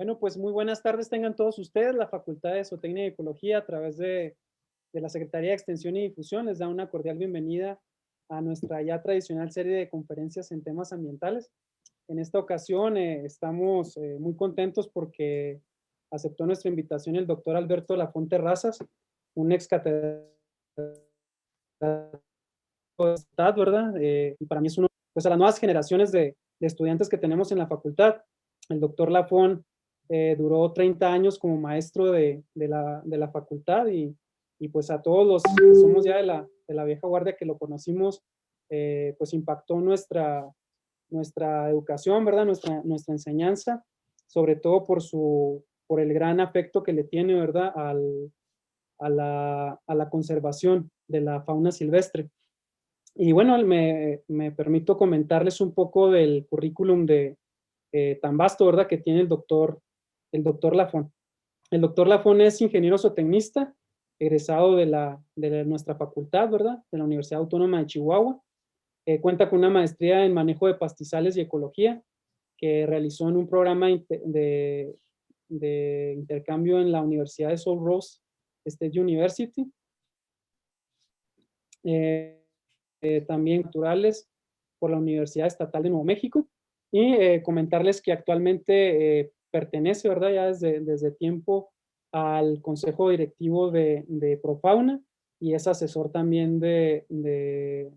Bueno, pues muy buenas tardes tengan todos ustedes. La Facultad de Zootecnia y Ecología, a través de la Secretaría de Extensión y Difusión, les da una cordial bienvenida a nuestra ya tradicional serie de conferencias en temas ambientales. En esta ocasión estamos muy contentos porque aceptó nuestra invitación el doctor Alberto Lafont Terrazas, un ex catedrático de Estado, ¿verdad? Y para mí es uno, pues a las nuevas generaciones de estudiantes que tenemos en la facultad. El doctor Lafont duró 30 años como maestro de la facultad y pues a todos los que somos ya de la vieja guardia que lo conocimos, pues impactó nuestra educación, ¿verdad? Nuestra enseñanza, sobre todo por el gran afecto que le tiene, ¿verdad? A la conservación de la fauna silvestre. Y bueno, me permito comentarles un poco del currículum tan vasto, ¿verdad? Que tiene el doctor Lafont. El doctor Lafont es ingeniero zootecnista, egresado de nuestra facultad, ¿verdad? De la Universidad Autónoma de Chihuahua. Cuenta con una maestría en manejo de pastizales y ecología que realizó en un programa de intercambio en la Universidad de Sul Ross State University. También naturales por la Universidad Estatal de Nuevo México y comentarles que actualmente pertenece, ¿verdad? Ya desde tiempo al Consejo Directivo de Profauna y es asesor también de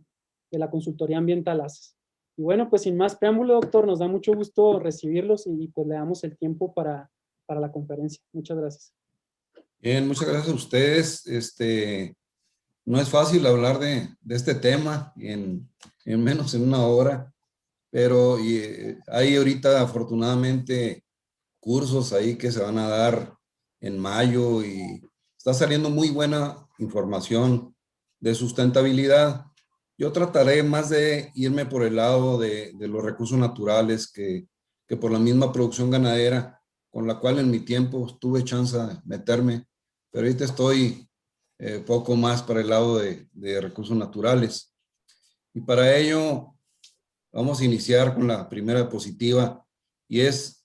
la consultoría ambiental ACES. Y bueno, pues sin más preámbulo, doctor, nos da mucho gusto recibirlos y pues le damos el tiempo para la conferencia. Muchas gracias. Bien, muchas gracias a ustedes. No es fácil hablar de este tema en menos de una hora, pero hay ahorita afortunadamente cursos ahí que se van a dar en mayo y está saliendo muy buena información de sustentabilidad. Yo trataré más de irme por el lado de los recursos naturales que por la misma producción ganadera, con la cual en mi tiempo tuve chance de meterme, pero ahorita estoy poco más para el lado de recursos naturales. Y para ello vamos a iniciar con la primera diapositiva y es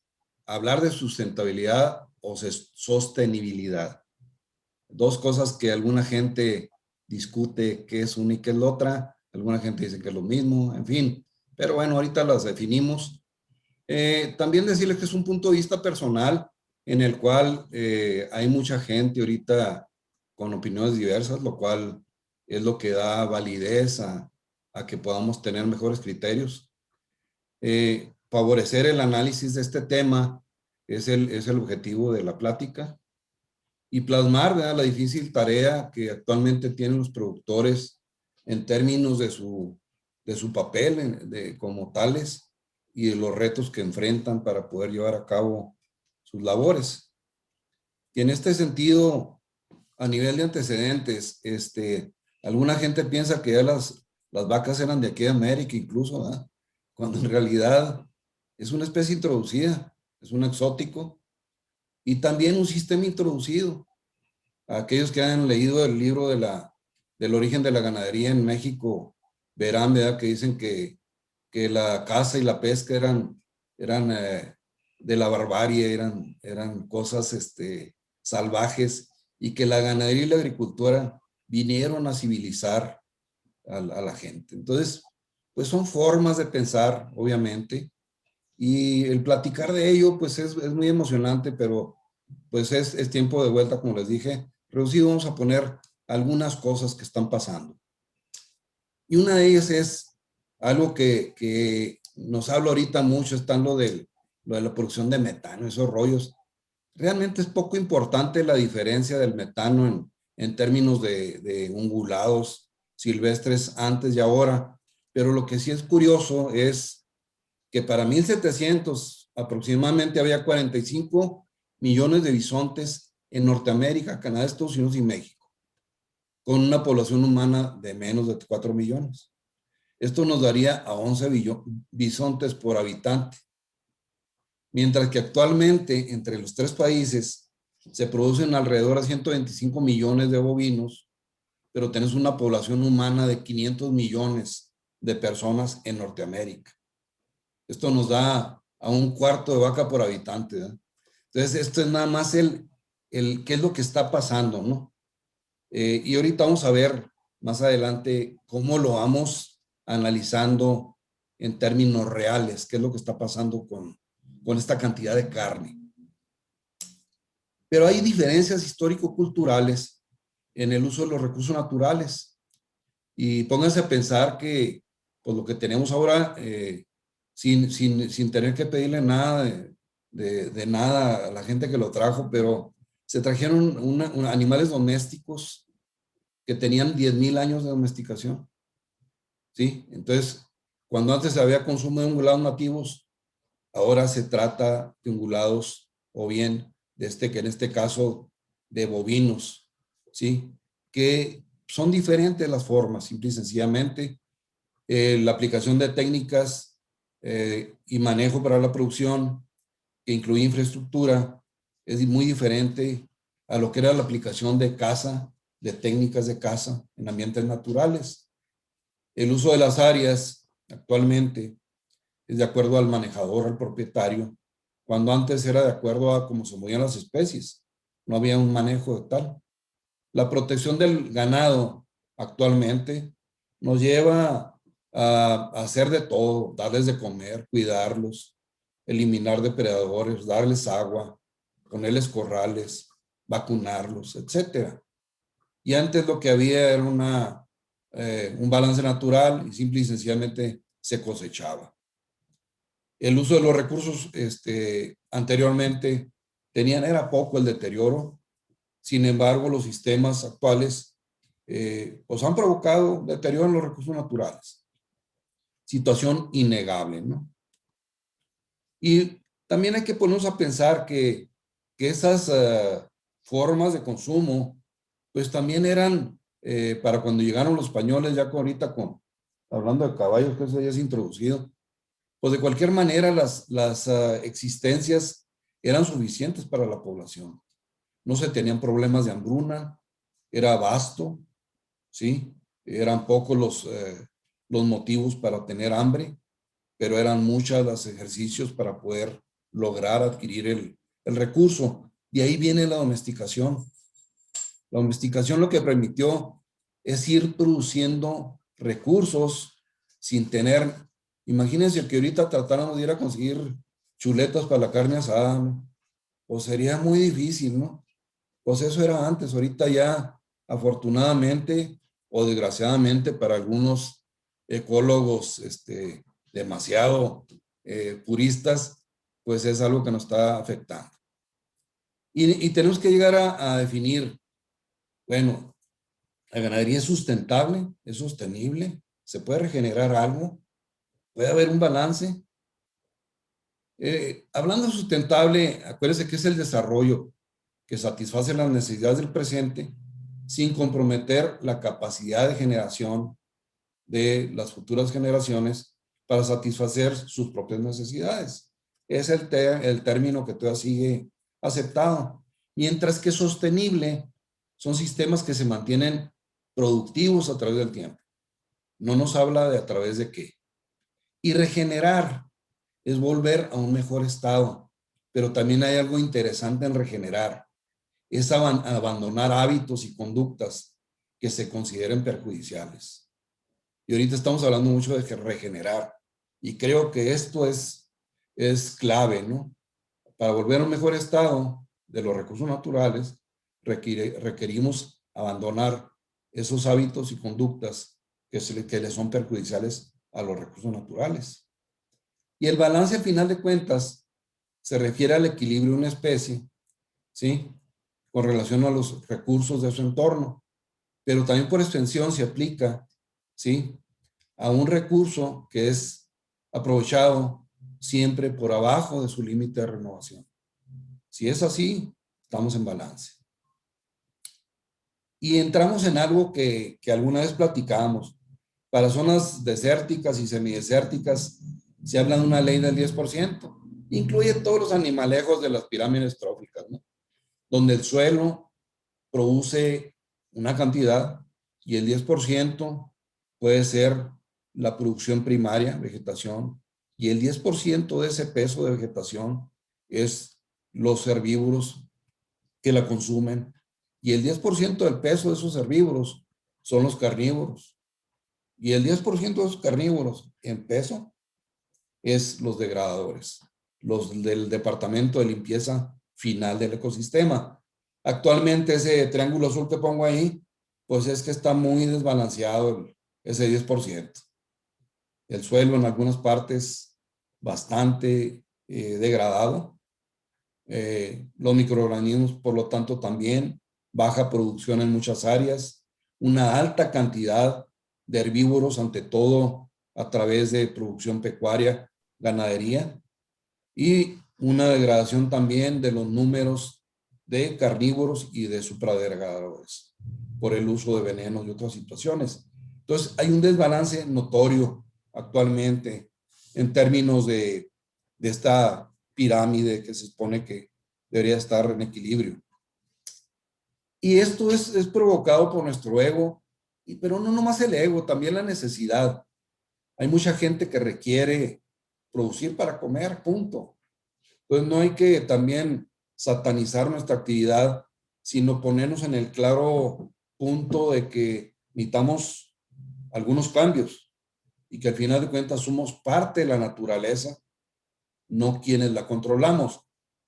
hablar de sustentabilidad o sostenibilidad. Dos cosas que alguna gente discute qué es una y qué es la otra, alguna gente dice que es lo mismo, en fin, pero bueno, ahorita las definimos. También decirles que es un punto de vista personal en el cual hay mucha gente ahorita con opiniones diversas, lo cual es lo que da validez a que podamos tener mejores criterios. Favorecer el análisis de este tema es el objetivo de la plática y plasmar, ¿verdad?, la difícil tarea que actualmente tienen los productores en términos de su papel como tales y de los retos que enfrentan para poder llevar a cabo sus labores. Y en este sentido, a nivel de antecedentes, alguna gente piensa que ya las vacas eran de aquí de América incluso, ¿verdad?, cuando en realidad es una especie introducida, es un exótico y también un sistema introducido. Aquellos que han leído el libro del origen de la ganadería en México verán, ¿verdad?, que dicen que la caza y la pesca eran de la barbarie, eran cosas salvajes y que la ganadería y la agricultura vinieron a civilizar a la gente. Entonces, pues son formas de pensar, obviamente, y el platicar de ello, pues es muy emocionante, pero pues es tiempo de vuelta, como les dije, reducido. Vamos a poner algunas cosas que están pasando. Y una de ellas es algo que nos habla ahorita mucho, está en lo de la producción de metano, esos rollos. Realmente es poco importante la diferencia del metano en términos de ungulados silvestres antes y ahora, pero lo que sí es curioso es que para 1700 aproximadamente había 45 millones de bisontes en Norteamérica, Canadá, Estados Unidos y México, con una población humana de menos de 4 millones. Esto nos daría a 11 bisontes por habitante. Mientras que actualmente entre los tres países se producen alrededor de 125 millones de bovinos, pero tenés una población humana de 500 millones de personas en Norteamérica. Esto nos da a un cuarto de vaca por habitante, ¿verdad? Entonces, esto es nada más qué es lo que está pasando, ¿no? Y ahorita vamos a ver más adelante cómo lo vamos analizando en términos reales, qué es lo que está pasando con esta cantidad de carne. Pero hay diferencias histórico-culturales en el uso de los recursos naturales. Y pónganse a pensar que pues, lo que tenemos ahora, sin tener que pedirle nada de nada a la gente que lo trajo, pero se trajeron animales domésticos que tenían 10,000 años de domesticación. ¿Sí? Entonces, cuando antes había consumo de ungulados nativos, ahora se trata de ungulados o bien que en este caso de bovinos, ¿sí? Que son diferentes las formas, simple y sencillamente. La aplicación de técnicas y manejo para la producción, que incluye infraestructura, es muy diferente a lo que era la aplicación de caza, de técnicas de caza en ambientes naturales. El uso de las áreas actualmente es de acuerdo al manejador, al propietario, cuando antes era de acuerdo a cómo se movían las especies. No había un manejo de tal. La protección del ganado actualmente nos lleva a hacer de todo, darles de comer, cuidarlos, eliminar depredadores, darles agua, ponerles corrales, vacunarlos, etcétera. Y antes lo que había era un balance natural y simple y sencillamente se cosechaba. El uso de los recursos anteriormente era poco el deterioro. Sin embargo, los sistemas actuales pues han provocado deterioro en los recursos naturales. Situación innegable, ¿no? Y también hay que ponernos a pensar que esas formas de consumo, pues también eran para cuando llegaron los españoles, ya ahorita hablando de caballos, que eso ya es introducido, pues de cualquier manera las existencias eran suficientes para la población. No se tenían problemas de hambruna, era vasto, ¿sí? Eran pocos los motivos para tener hambre, pero eran muchos los ejercicios para poder lograr adquirir el recurso. De ahí viene la domesticación. La domesticación lo que permitió es ir produciendo recursos sin tener, imagínense que ahorita tratáramos de ir a conseguir chuletas para la carne asada, ¿no? Pues sería muy difícil, ¿no? Pues eso era antes, ahorita ya afortunadamente o desgraciadamente para algunos ecólogos demasiado puristas, pues es algo que nos está afectando. Y tenemos que llegar a definir, bueno, la ganadería es sustentable, es sostenible, se puede regenerar algo, puede haber un balance. Hablando de sustentable, acuérdense que es el desarrollo que satisface las necesidades del presente sin comprometer la capacidad de generación de las futuras generaciones para satisfacer sus propias necesidades. Es el término que todavía sigue aceptado. Mientras que sostenible son sistemas que se mantienen productivos a través del tiempo. No nos habla de a través de qué. Y regenerar es volver a un mejor estado. Pero también hay algo interesante en regenerar. Es abandonar hábitos y conductas que se consideren perjudiciales. Y ahorita estamos hablando mucho de regenerar. Y creo que esto es clave, ¿no? Para volver a un mejor estado de los recursos naturales, requerimos abandonar esos hábitos y conductas que le son perjudiciales a los recursos naturales. Y el balance, al final de cuentas, se refiere al equilibrio de una especie, ¿sí? Con relación a los recursos de su entorno. Pero también por extensión se aplica, ¿sí? A un recurso que es aprovechado siempre por abajo de su límite de renovación. Si es así, estamos en balance. Y entramos en algo que alguna vez platicamos. Para zonas desérticas y semidesérticas se habla de una ley del 10%. Incluye todos los animalejos de las pirámides tróficas, ¿no? Donde el suelo produce una cantidad y el 10% puede ser la producción primaria, vegetación, y el 10% de ese peso de vegetación es los herbívoros que la consumen, y el 10% del peso de esos herbívoros son los carnívoros, y el 10% de esos carnívoros en peso es los degradadores, los del departamento de limpieza final del ecosistema. Actualmente ese triángulo azul que pongo ahí, pues es que está muy desbalanceado ese 10%. El suelo en algunas partes bastante degradado. Los microorganismos, por lo tanto, también baja producción en muchas áreas, una alta cantidad de herbívoros, ante todo a través de producción pecuaria, ganadería, y una degradación también de los números de carnívoros y de supradegradadores por el uso de venenos y otras situaciones. Entonces, hay un desbalance notorio actualmente en términos de esta pirámide que se supone que debería estar en equilibrio. Y esto es provocado por nuestro ego, pero no nomás el ego, también la necesidad. Hay mucha gente que requiere producir para comer, punto. Entonces no hay que también satanizar nuestra actividad, sino ponernos en el claro punto de que necesitamos algunos cambios y que al final de cuentas somos parte de la naturaleza, no quienes la controlamos.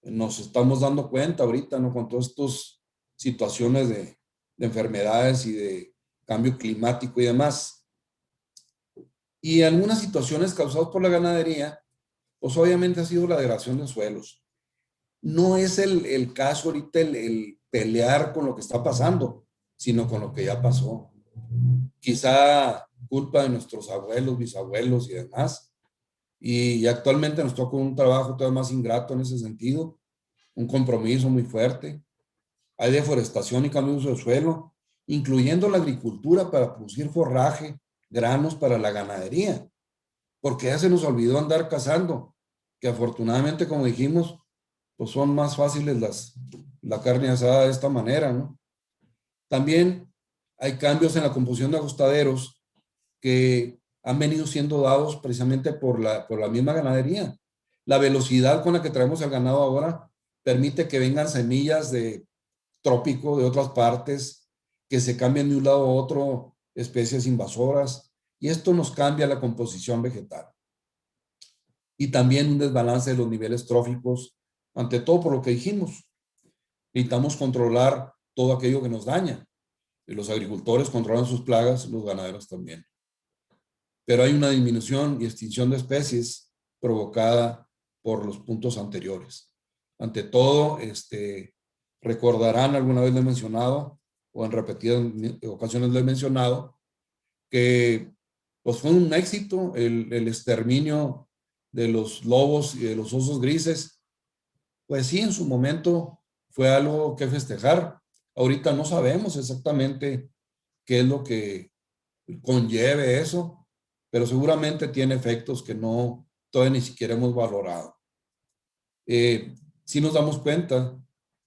Nos estamos dando cuenta ahorita, ¿no? Con todas estas situaciones de enfermedades y de cambio climático y demás. Y algunas situaciones causadas por la ganadería, pues obviamente ha sido la degradación de suelos. No es el caso ahorita el pelear con lo que está pasando, sino con lo que ya pasó. Quizá culpa de nuestros abuelos, bisabuelos y demás. Y actualmente nos toca un trabajo todavía más ingrato en ese sentido, un compromiso muy fuerte. Hay deforestación y cambio de uso de suelo, incluyendo la agricultura para producir forraje, granos para la ganadería, porque ya se nos olvidó andar cazando, que afortunadamente, como dijimos, pues son más fáciles la carne asada de esta manera, ¿no? También hay cambios en la composición de acostaderos que han venido siendo dados precisamente por la misma ganadería. La velocidad con la que traemos el ganado ahora permite que vengan semillas de trópico de otras partes, que se cambien de un lado a otro especies invasoras, y esto nos cambia la composición vegetal. Y también un desbalance de los niveles tróficos, ante todo por lo que dijimos. Necesitamos controlar todo aquello que nos daña. Y los agricultores controlan sus plagas, los ganaderos también. Pero hay una disminución y extinción de especies provocada por los puntos anteriores. Ante todo, recordarán, alguna vez lo he mencionado, o en repetidas ocasiones lo he mencionado, que pues fue un éxito el exterminio de los lobos y de los osos grises. Pues sí, en su momento fue algo que festejar. Ahorita no sabemos exactamente qué es lo que conlleve eso, pero seguramente tiene efectos que no todavía ni siquiera hemos valorado. Sí nos damos cuenta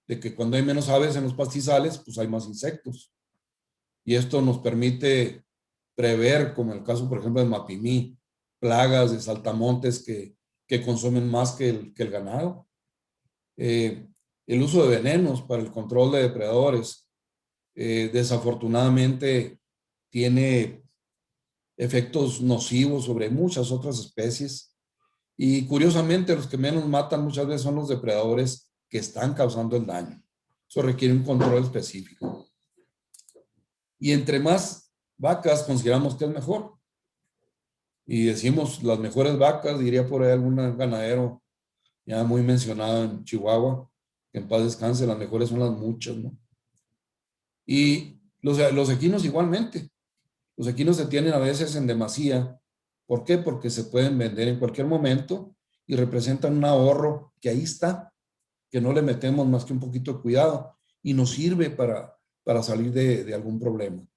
de que cuando hay menos aves en los pastizales, pues hay más insectos. Y esto nos permite prever, como el caso, por ejemplo, de Mapimí, plagas de saltamontes que consumen más que el ganado. El uso de venenos para el control de depredadores, desafortunadamente, tiene efectos nocivos sobre muchas otras especies. Y curiosamente, los que menos matan muchas veces son los depredadores que están causando el daño. Eso requiere un control específico. Y entre más vacas consideramos que es mejor. Y decimos las mejores vacas, diría por ahí algún ganadero ya muy mencionado en Chihuahua, que en paz descanse, las mejores son las muchas, ¿no? Y los equinos igualmente. Los equinos se tienen a veces en demasía. ¿Por qué? Porque se pueden vender en cualquier momento y representan un ahorro que ahí está, que no le metemos más que un poquito de cuidado y nos sirve para salir de algún problema.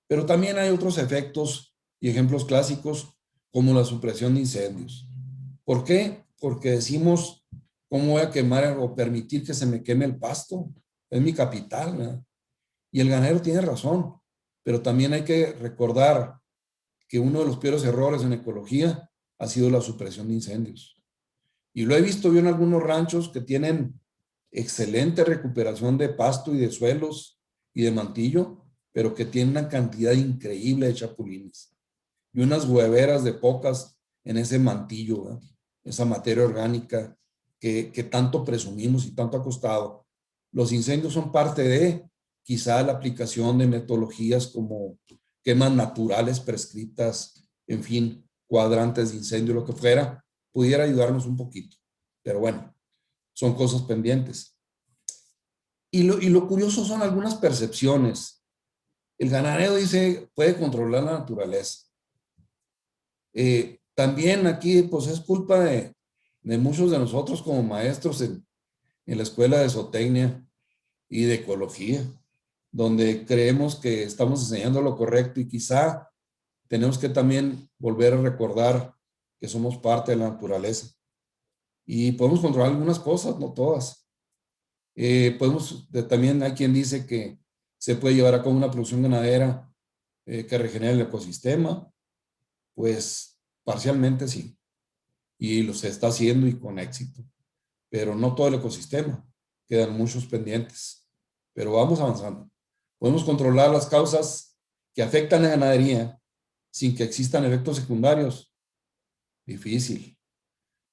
Pero también hay otros efectos y ejemplos clásicos como la supresión de incendios. ¿Por qué? Porque decimos, ¿cómo voy a quemar o permitir que se me queme el pasto? Es mi capital, ¿verdad? Y el ganadero tiene razón, pero también hay que recordar que uno de los peores errores en ecología ha sido la supresión de incendios. Y lo he visto yo en algunos ranchos que tienen excelente recuperación de pasto y de suelos y de mantillo, pero que tiene una cantidad increíble de chapulines y unas hueveras de pocas en ese mantillo, ¿verdad? Esa materia orgánica que tanto presumimos y tanto ha costado. Los incendios son parte de quizá la aplicación de metodologías como quemas naturales prescritas, en fin, cuadrantes de incendio, lo que fuera, pudiera ayudarnos un poquito. Pero bueno, son cosas pendientes. Y lo curioso son algunas percepciones. El ganadero dice, puede controlar la naturaleza. También aquí, pues es culpa de muchos de nosotros como maestros en la escuela de zootecnia y de ecología, donde creemos que estamos enseñando lo correcto y quizá tenemos que también volver a recordar que somos parte de la naturaleza. Y podemos controlar algunas cosas, no todas. También hay quien dice que se puede llevar a cabo una producción ganadera que regenere el ecosistema. Pues parcialmente sí. Y lo se está haciendo y con éxito. Pero no todo el ecosistema. Quedan muchos pendientes. Pero vamos avanzando. Podemos controlar las causas que afectan a la ganadería sin que existan efectos secundarios. Difícil.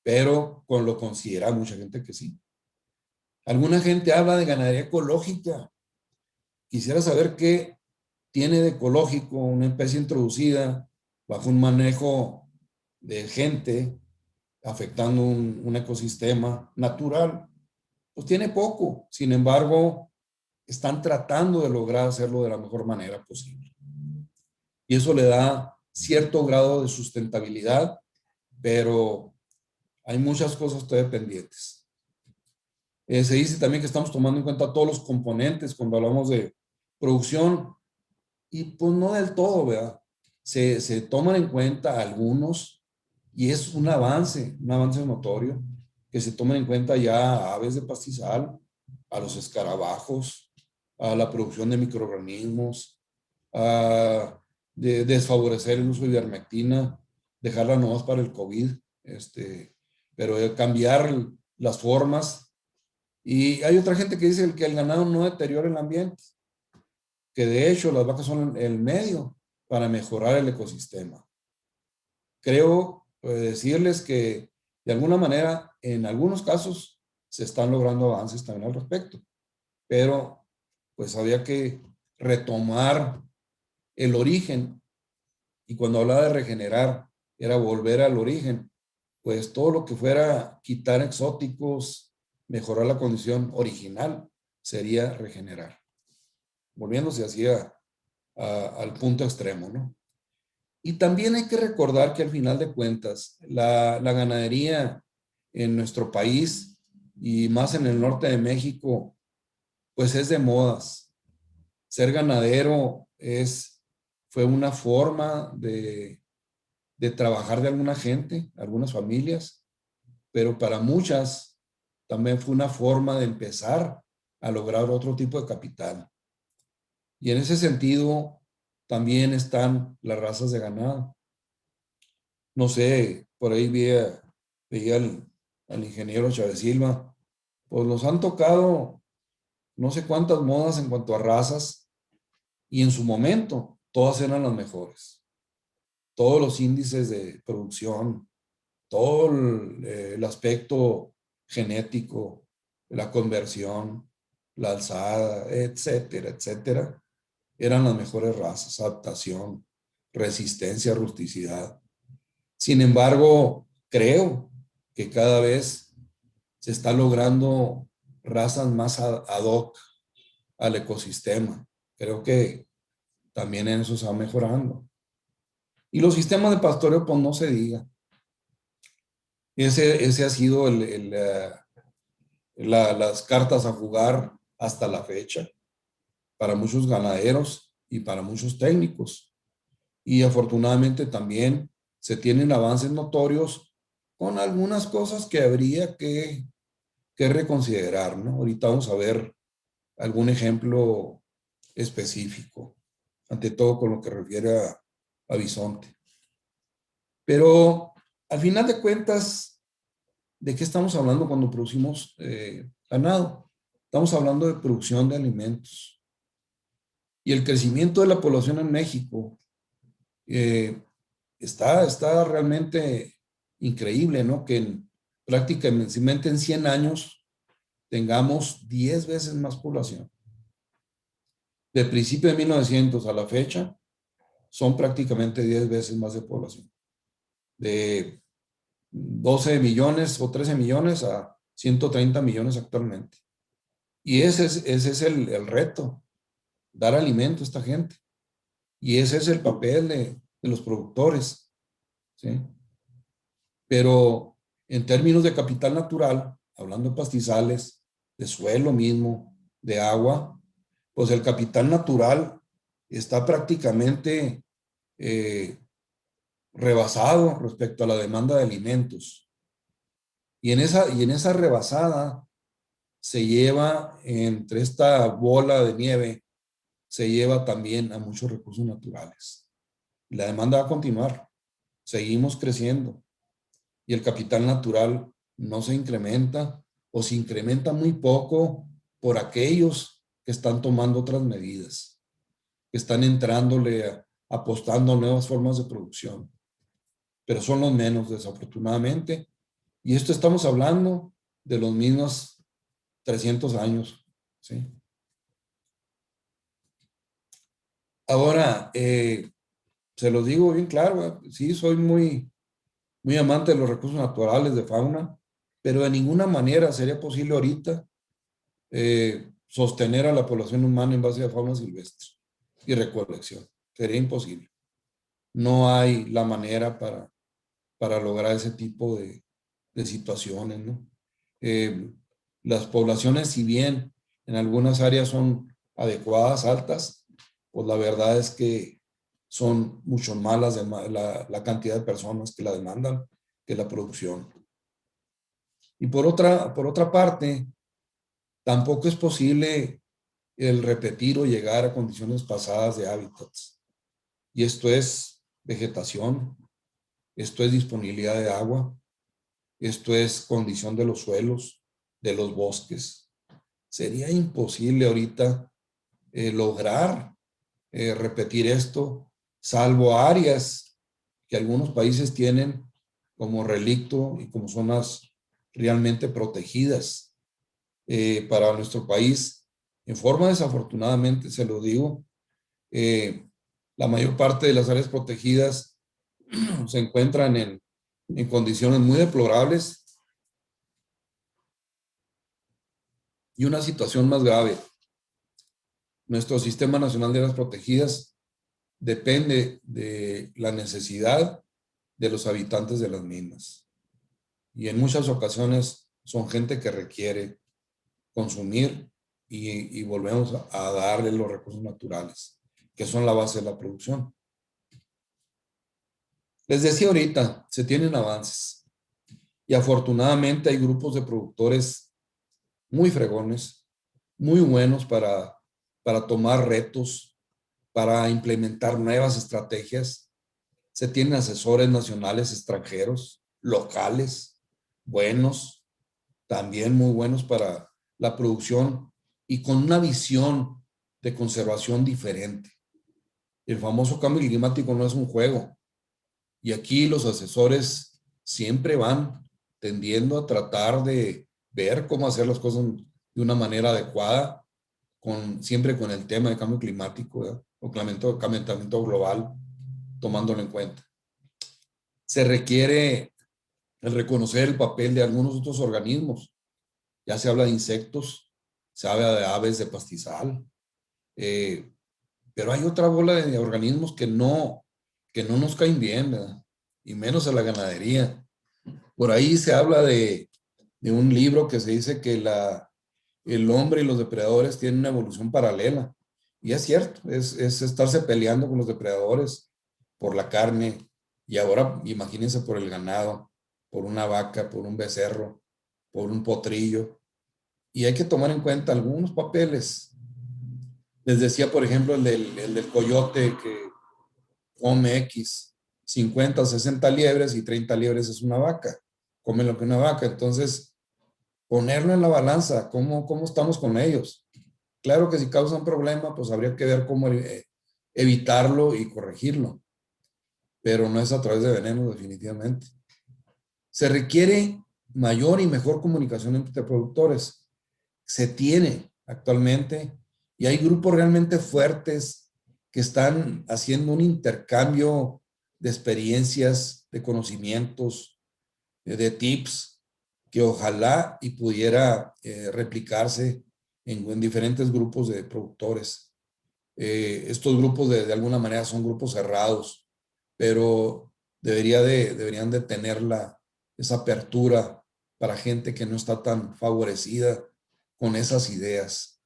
Pero con lo considera mucha gente que sí. Alguna gente habla de ganadería ecológica. Quisiera saber qué tiene de ecológico una especie introducida bajo un manejo de gente afectando un ecosistema natural. Pues tiene poco. Sin embargo, están tratando de lograr hacerlo de la mejor manera posible. Y eso le da cierto grado de sustentabilidad, pero hay muchas cosas todavía pendientes. Se dice también que estamos tomando en cuenta todos los componentes cuando hablamos de producción y pues no del todo, ¿verdad? Se toman en cuenta algunos y es un avance notorio, que se tomen en cuenta ya a aves de pastizal, a los escarabajos, a la producción de microorganismos, a desfavorecer el uso de ivermectina, dejarla nomás para el COVID, pero cambiar las formas. Y hay otra gente que dice que el ganado no deteriora el ambiente, que de hecho las vacas son el medio para mejorar el ecosistema. Creo decirles que de alguna manera, en algunos casos, se están logrando avances también al respecto, pero pues había que retomar el origen, y cuando hablaba de regenerar, era volver al origen, pues todo lo que fuera quitar exóticos, mejorar la condición original, sería regenerar, volviéndose hacia al punto extremo, ¿no? Y también hay que recordar que al final de cuentas, la ganadería en nuestro país y más en el norte de México, pues es de modas. Ser ganadero fue una forma de trabajar de alguna gente, algunas familias, pero para muchas también fue una forma de empezar a lograr otro tipo de capital. Y en ese sentido, también están las razas de ganado. No sé, por ahí veía al ingeniero Chávez Silva, pues los han tocado no sé cuántas modas en cuanto a razas, y en su momento todas eran las mejores. Todos los índices de producción, todo el aspecto genético, la conversión, la alzada, etcétera, etcétera, eran las mejores razas, adaptación, resistencia, rusticidad. Sin embargo, creo que cada vez se está logrando razas más ad hoc al ecosistema. Creo que también en eso se va mejorando. Y los sistemas de pastoreo, pues no se diga. Ese ha sido las cartas a jugar hasta la fecha para muchos ganaderos y para muchos técnicos. Y afortunadamente también se tienen avances notorios con algunas cosas que habría que reconsiderar, ¿no? Ahorita vamos a ver algún ejemplo específico, ante todo con lo que refiere a bisonte. Pero al final de cuentas, ¿de qué estamos hablando cuando producimos ganado? estamos hablando de producción de alimentos. Y el crecimiento de la población en México está realmente increíble, ¿no? Que prácticamente en 100 años tengamos 10 veces más población. Del principio de 1900 a la fecha, son prácticamente 10 veces más de población. De 12 millones o 13 millones a 130 millones actualmente. Y ese es el reto, dar alimento a esta gente. Y ese es el papel de los productores, ¿sí? Pero en términos de capital natural, hablando de pastizales, de suelo mismo, de agua, pues el capital natural está prácticamente rebasado respecto a la demanda de alimentos. Y en esa rebasada se lleva, entre esta bola de nieve, se lleva también a muchos recursos naturales. Y la demanda va a continuar. Seguimos creciendo. Y el capital natural no se incrementa o se incrementa muy poco por aquellos que están tomando otras medidas, que están entrándole, apostando a nuevas formas de producción. Pero son los menos, desafortunadamente. Y esto estamos hablando de los mismos 300 años, ¿sí? Ahora, se los digo bien claro, sí, soy muy amante de los recursos naturales, de fauna, pero de ninguna manera sería posible ahorita sostener a la población humana en base a fauna silvestre y recolección. Sería imposible. No hay la manera para lograr ese tipo de situaciones, ¿no? Las poblaciones, si bien en algunas áreas son adecuadas, altas, pues la verdad es que son mucho más la cantidad de personas que la demandan que la producción. Y por otra parte, tampoco es posible el repetir o llegar a condiciones pasadas de hábitats. Y esto es vegetación, esto es disponibilidad de agua, esto es condición de los suelos, de los bosques. Sería imposible ahorita lograr repetir esto, salvo áreas que algunos países tienen como relicto y como zonas realmente protegidas. Para nuestro país, en forma desafortunadamente, se lo digo, la mayor parte de las áreas protegidas se encuentran en condiciones muy deplorables. Y una situación más grave, nuestro Sistema Nacional de Áreas Protegidas depende de la necesidad de los habitantes de las mismas. Y en muchas ocasiones son gente que requiere consumir y volvemos a darle los recursos naturales, que son la base de la producción. Les decía ahorita, se tienen avances y afortunadamente hay grupos de productores muy fregones, muy buenos para tomar retos, para implementar nuevas estrategias. Se tienen asesores nacionales, extranjeros, locales, buenos, también muy buenos para la producción y con una visión de conservación diferente. El famoso cambio climático no es un juego y aquí los asesores siempre van tendiendo a tratar de ver cómo hacer las cosas de una manera adecuada, siempre con el tema de cambio climático, ¿verdad? O calentamiento global, tomándolo en cuenta. Se requiere el reconocer el papel de algunos otros organismos. Ya se habla de insectos, se habla de aves de pastizal, pero hay otra bola de organismos que no nos caen bien, ¿verdad? Y menos a la ganadería. Por ahí se habla de un libro que se dice que el hombre y los depredadores tienen una evolución paralela. Y es cierto, es estarse peleando con los depredadores por la carne. Y ahora imagínense por el ganado, por una vaca, por un becerro, por un potrillo. Y hay que tomar en cuenta algunos papeles. Les decía, por ejemplo, el del coyote que come X, 50, 60 liebres y 30 liebres es una vaca. Come lo que una vaca. Entonces, ponerlo en la balanza, cómo estamos con ellos. Claro que si causan problema, pues habría que ver cómo evitarlo y corregirlo, pero no es a través de veneno, definitivamente. Se requiere mayor y mejor comunicación entre productores. Se tiene actualmente y hay grupos realmente fuertes que están haciendo un intercambio de experiencias, de conocimientos, de tips, que ojalá y pudiera replicarse en diferentes grupos de productores. Estos grupos de alguna manera son grupos cerrados, pero deberían de tener esa apertura para gente que no está tan favorecida con esas ideas.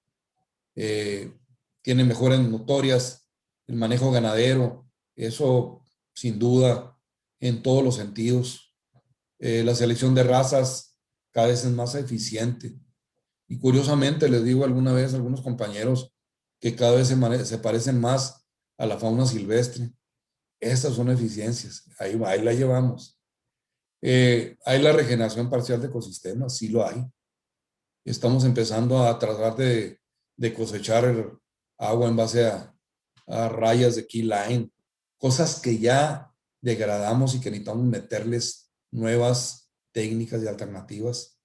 Tiene mejores notorias, el manejo ganadero, eso sin duda en todos los sentidos. La selección de razas cada vez es más eficiente. Y curiosamente les digo alguna vez a algunos compañeros que cada vez se parecen más a la fauna silvestre. Estas son eficiencias, ahí la llevamos. Hay la regeneración parcial de ecosistemas, sí lo hay. Estamos empezando a tratar de cosechar agua en base a rayas de key line, cosas que ya degradamos y que necesitamos meterles nuevas técnicas y alternativas.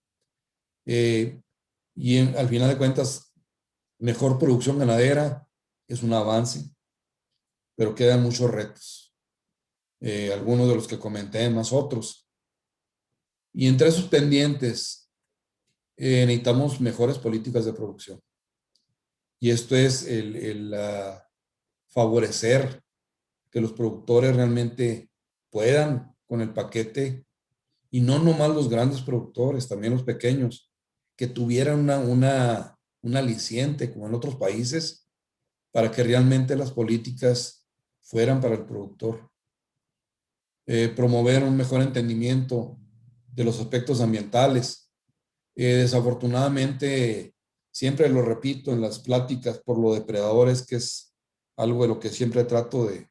Al final de cuentas, mejor producción ganadera es un avance, pero quedan muchos retos. Algunos de los que comenté, más otros. Y entre esos pendientes, necesitamos mejores políticas de producción. Y esto es el favorecer que los productores realmente puedan con el paquete, y no nomás los grandes productores, también los pequeños, que tuvieran un aliciente como en otros países para que realmente las políticas fueran para el productor. Promover un mejor entendimiento de los aspectos ambientales. Desafortunadamente, siempre lo repito en las pláticas por los depredadores, que es algo de lo que siempre trato de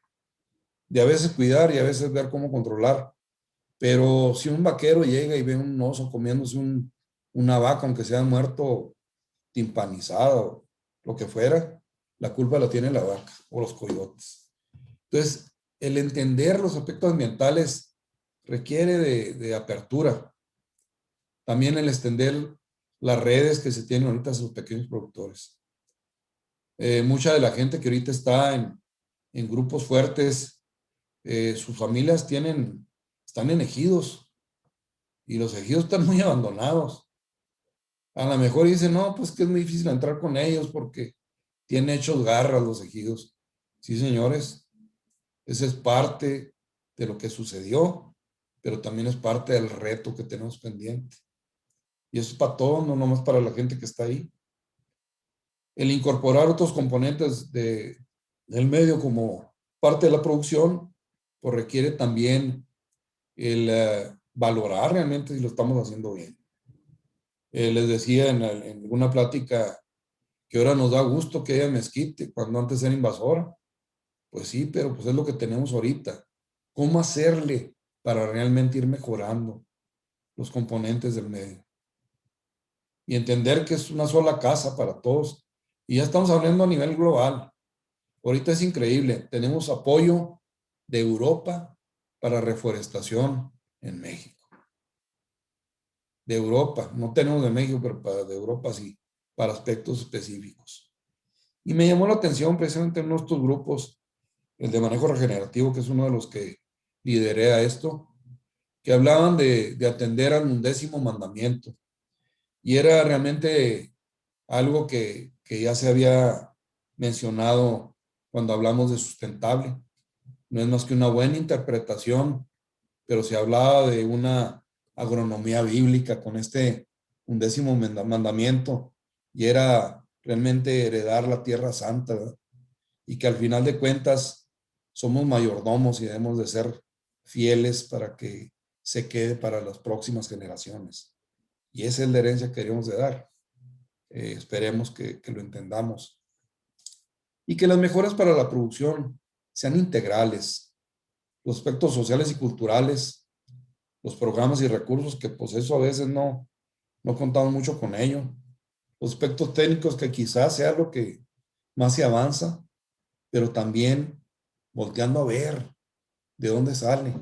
a veces cuidar y a veces ver cómo controlar. Pero si un vaquero llega y ve un oso comiéndose una vaca, aunque sea muerto, timpanizada o lo que fuera, la culpa la tiene la vaca o los coyotes. Entonces, el entender los aspectos ambientales requiere de apertura. También el extender las redes que se tienen ahorita a los pequeños productores. Mucha de la gente que ahorita está en grupos fuertes, sus familias están en ejidos y los ejidos están muy abandonados. A lo mejor dicen, no, pues que es muy difícil entrar con ellos porque tienen hechos garras los ejidos. Sí, señores, esa es parte de lo que sucedió, pero también es parte del reto que tenemos pendiente. Y eso es para todos, no nomás para la gente que está ahí. El incorporar otros componentes del medio como parte de la producción, pues requiere también el valorar realmente si lo estamos haciendo bien. Les decía en alguna plática que ahora nos da gusto que haya mezquite, cuando antes era invasora. Pues sí, pero pues es lo que tenemos ahorita. ¿Cómo hacerle para realmente ir mejorando los componentes del medio? Y entender que es una sola casa para todos. Y ya estamos hablando a nivel global. Ahorita es increíble. Tenemos apoyo de Europa para reforestación en México. De Europa. No tenemos de México, pero de Europa sí, para aspectos específicos. Y me llamó la atención precisamente en nuestros grupos, el de manejo regenerativo, que es uno de los que lideré a esto, que hablaban de atender al 11º mandamiento. Y era realmente algo que ya se había mencionado cuando hablamos de sustentable. No es más que una buena interpretación, pero se hablaba de una agronomía bíblica con este 11º mandamiento, y era realmente heredar la tierra santa, ¿verdad? Y que al final de cuentas somos mayordomos y debemos de ser fieles para que se quede para las próximas generaciones. Y esa es la herencia que queremos de dar. Esperemos que lo entendamos. Y que las mejoras para la producción sean integrales. Los aspectos sociales y culturales, los programas y recursos, que pues eso a veces no no contamos mucho con ello. Los aspectos técnicos que quizás sea lo que más se avanza, pero también volteando a ver de dónde sale.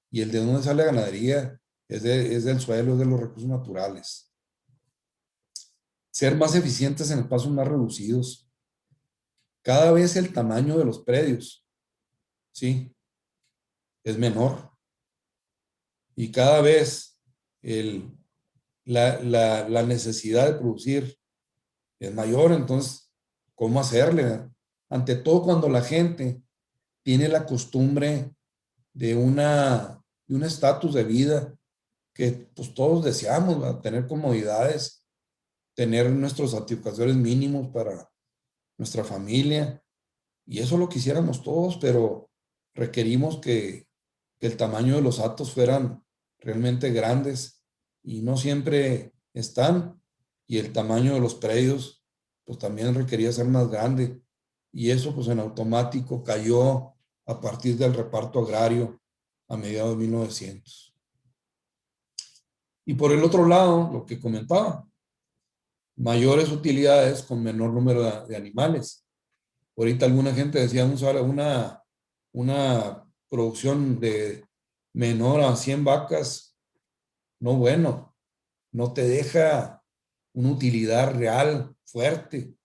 Y el de dónde sale la ganadería es del suelo, es de los recursos naturales. Ser más eficientes en espacios más reducidos. Cada vez el tamaño de los predios, ¿sí? Es menor. Y cada vez la necesidad de producir es mayor. Entonces, ¿cómo hacerle? Ante todo, cuando la gente tiene la costumbre de de un estatus de vida que pues todos deseamos, ¿verdad? Tener comodidades, tener nuestros satisfactores mínimos para nuestra familia, y eso lo quisiéramos todos, pero requerimos que el tamaño de los hatos fueran realmente grandes y no siempre están, y el tamaño de los predios pues también requería ser más grande, y eso pues en automático cayó a partir del reparto agrario a mediados de 1900. Y por el otro lado, lo que comentaba, mayores utilidades con menor número de animales. Ahorita alguna gente decía una producción de menor a 100 vacas, no bueno, no te deja una utilidad real fuerte.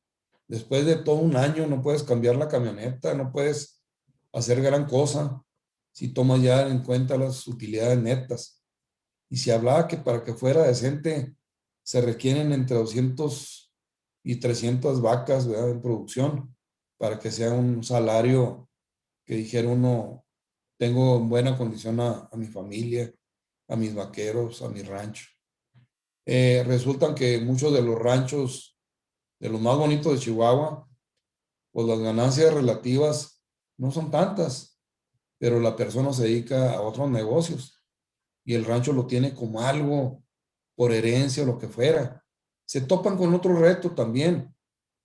Después de todo un año no puedes cambiar la camioneta, no puedes hacer gran cosa si tomas ya en cuenta las utilidades netas. Y se hablaba que para que fuera decente se requieren entre 200 y 300 vacas, ¿verdad?, en producción para que sea un salario que dijera uno, tengo en buena condición a mi familia, a mis vaqueros, a mi rancho. Resultan que muchos de los ranchos, de los más bonitos de Chihuahua, pues las ganancias relativas no son tantas, pero la persona se dedica a otros negocios y el rancho lo tiene como algo por herencia o lo que fuera. Se topan con otro reto también,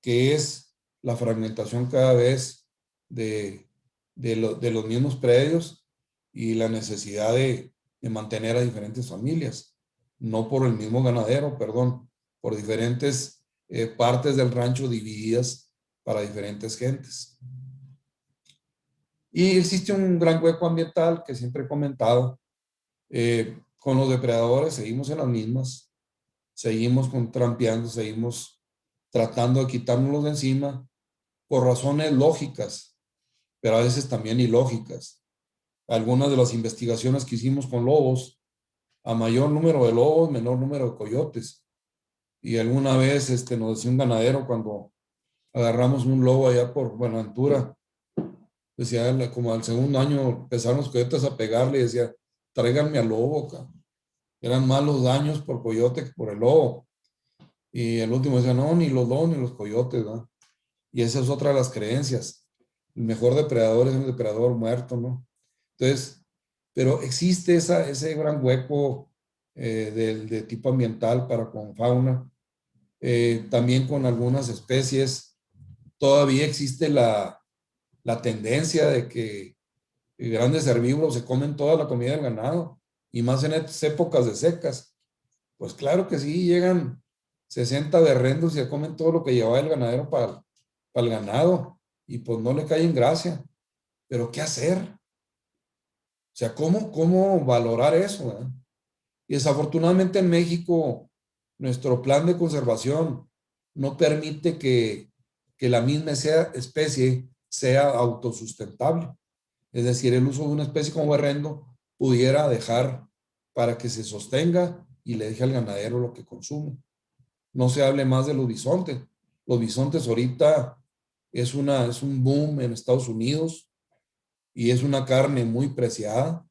que es la fragmentación cada vez de los mismos predios y la necesidad de mantener a diferentes familias, no por el mismo ganadero, perdón, por diferentes partes del rancho divididas para diferentes gentes. Y existe un gran hueco ambiental que siempre he comentado. Con los depredadores seguimos en las mismas, seguimos trampeando, seguimos tratando de quitárnoslos de encima por razones lógicas, pero a veces también ilógicas. Algunas de las investigaciones que hicimos con lobos, a mayor número de lobos, menor número de coyotes. Y alguna vez nos decía un ganadero cuando agarramos un lobo allá por Buenaventura, decía, como al segundo año empezaron los coyotes a pegarle y decía, tráiganme al lobo, cabrón. Eran más los daños por coyote que por el lobo. Y el último decía, no, ni los lobos ni los coyotes, ¿no? Y esa es otra de las creencias. El mejor depredador es el depredador muerto, ¿no? Entonces, pero existe ese gran hueco de tipo ambiental para con fauna. También con algunas especies todavía existe la tendencia de que grandes herbívoros se comen toda la comida del ganado, y más en estas épocas de secas. Pues claro que sí, llegan 60 berrendos y se comen todo lo que llevaba el ganadero para el ganado, y pues no le cae en gracia. Pero ¿qué hacer? O sea, ¿cómo valorar eso, ¿verdad? Y desafortunadamente en México, nuestro plan de conservación no permite que la misma especie sea autosustentable. Es decir, el uso de una especie como berrendo pudiera dejar para que se sostenga y le deje al ganadero lo que consume. No se hable más de los bisontes. Los bisontes ahorita es un boom en Estados Unidos y es una carne muy preciada.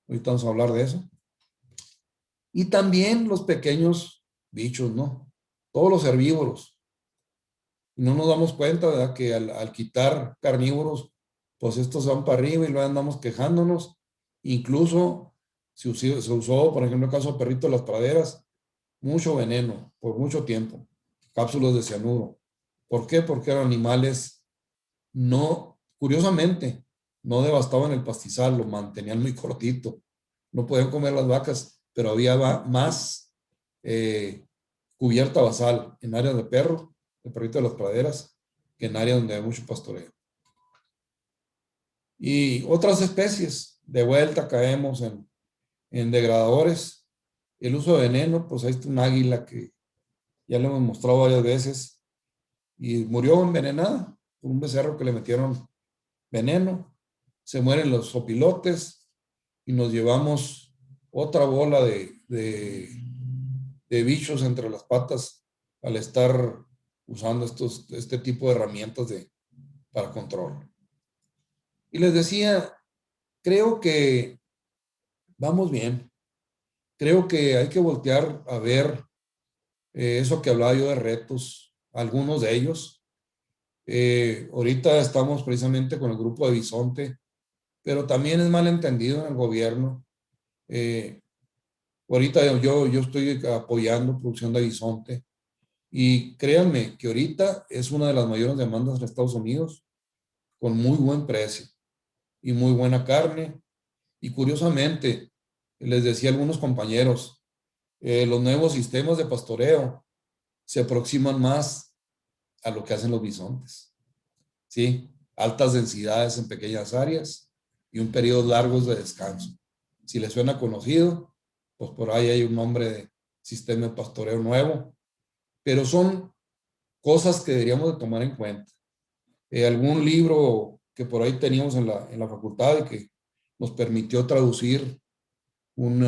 Ahorita vamos a hablar de eso. Y también los pequeños bichos, ¿no? Todos los herbívoros. Y no nos damos cuenta, ¿verdad?, que al quitar carnívoros, pues estos van para arriba y luego andamos quejándonos. Incluso se usó, por ejemplo, el caso de perrito de las praderas, mucho veneno por mucho tiempo, cápsulas de cianuro. ¿Por qué? Porque eran animales no, curiosamente, no devastaban el pastizal, lo mantenían muy cortito. No podían comer las vacas, pero había más cubierta basal en áreas de perrito de las praderas, que en áreas donde hay mucho pastoreo. Y otras especies, de vuelta caemos en degradadores. El uso de veneno, pues ahí está un águila que ya le hemos mostrado varias veces y murió envenenada por un becerro que le metieron veneno. Se mueren los opilotes y nos llevamos otra bola de bichos entre las patas al estar usando este tipo de herramientas para control. Y les decía, creo que vamos bien. Creo que hay que voltear a ver eso que hablaba yo de retos, algunos de ellos. Ahorita estamos precisamente con el grupo de Bisonte, pero también es malentendido en el gobierno. Ahorita yo estoy apoyando producción de bisonte y créanme que ahorita es una de las mayores demandas en Estados Unidos, con muy buen precio y muy buena carne. Y curiosamente, les decía a algunos compañeros, los nuevos sistemas de pastoreo se aproximan más a lo que hacen los bisontes. ¿Sí? Altas densidades en pequeñas áreas y un periodo largos de descanso. Si les suena conocido, pues por ahí hay un nombre de sistema de pastoreo nuevo, pero son cosas que deberíamos de tomar en cuenta. Algún libro que por ahí teníamos en la facultad y que nos permitió traducir un